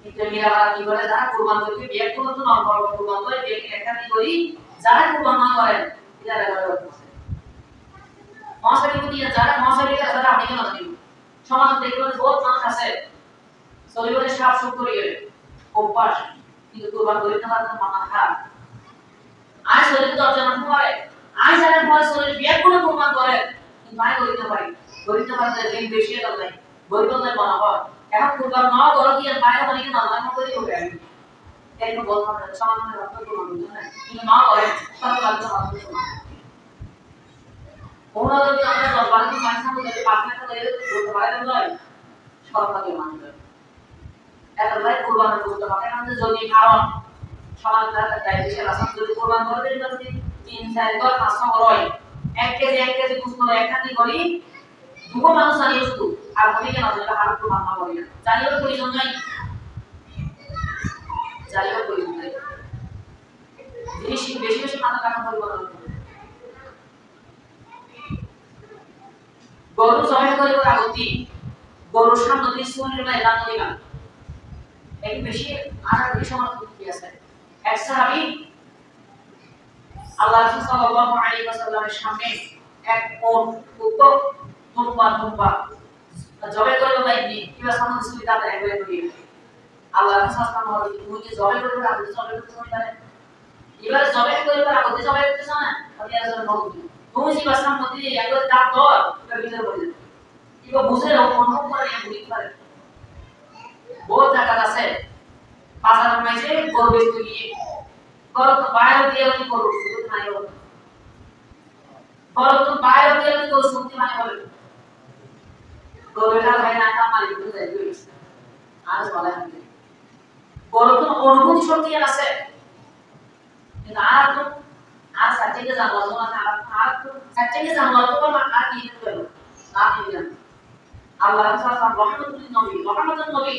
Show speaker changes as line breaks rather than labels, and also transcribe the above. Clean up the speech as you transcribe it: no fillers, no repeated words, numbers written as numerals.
কিন্তু মেয়েরা কি করে যারা কুরবান করতে বিয়ে করতে তো নরমাল কুরবান করে বিয়ে একটা কি করি যারা কুরবান না করেন এরা করে মহাসারি দিয়ে যারা মহাসারি যারা আপনি কেন জানেন সমাজ দেখবেন বহুত মানুষ আছে শরীরে সাপ সুখ করিয়ে অভ্যাস কিন্তু কুরবান করিতে পারতেন মাথা খারাপ আজ শরীর দরজা না করে আজ যারা ভয় শরীর বিয়ে করে কুরবান করে কিন্তু আয় করিতে পারতে দিন বেশি এটা নাই গরিবদের মনে হয় এখন কুরবান না করে কি আর বাইরে মানে কি না না করে হবে এরকম বলতে হবে সামান্য রক্ত কুরবান না কিন্তু না করে তাহলে লাগতে হবে ওরা যদি আমরা দরবারে মাইসা বলে পাঁচটা করে বলতে পারে না সরকারি মানুষ এত ভাই কুরবান করতে হবে আমাদের যদি কারণ সমাজটা দায়িত্বশীল আসাম যদি কুরবান করে দেন যদি 3 4 দর 500 করয় 1 কেজি কুছ করে একখানি করি দুটো মানুষ জানিও শুধু আর বলি কেন যেটা আর একটু ভাঙা করি না জানিও প্রয়োজন নাই জানিও প্রয়োজন নাই জিনিস বেশি বেশি মাথা কাটা পরিবর্তন গরু জবাই করিবার আগতি গরুর সামনে দিয়ে সুনের নাই রান দিবা এই বেশি আর বেশি আমার কি আছে এক সাহাবী আল্লাহ রাসূল সাল্লাল্লাহু আলাইহি ওয়াসাল্লামের সামনে এক ওট উত্তর তুম্বা জবাই করে লাইনি কিবা সামনে সুবিধা দেয় একবার করি আল্লাহ রাসূল সাল্লাল্লাহু আলাইহি ওয়াসাল্লাম তুমি জবাই করে রাখতে জবাই করতে পারে এবারে জবাই করিবার আগতি জবাই করতেছ না আমি আসলে বলছি তুমি যে বাসার মধ্যে একবার দাঁত ধর এটা ভিতরে পড়ে যাবে কিবা বুঝে অনুভব করে না বুঝতে পারে বহুত জায়গা আছে বাজারের মাঝে গরু বেচতে গিয়ে গরু তো বাইরে দিয়ে আমি গরু শুধু নাই বলে গরু তো বাইরে দিয়ে আমি গরু শুনতে মানে বলে গরুটা ভাই না কামালি বুঝে যায় আর বলে গরু তো অনুভূতি শক্তি আছে কিন্তু আর তো আর সত্যিকে জানলো না আর সত্যিকে জানলো তো আর কি করবে না কি জানো আল্লাহ রাসূল সাল্লাল্লাহু আলাইহি ওয়াসাল্লাম রহমতুল্লিল নবী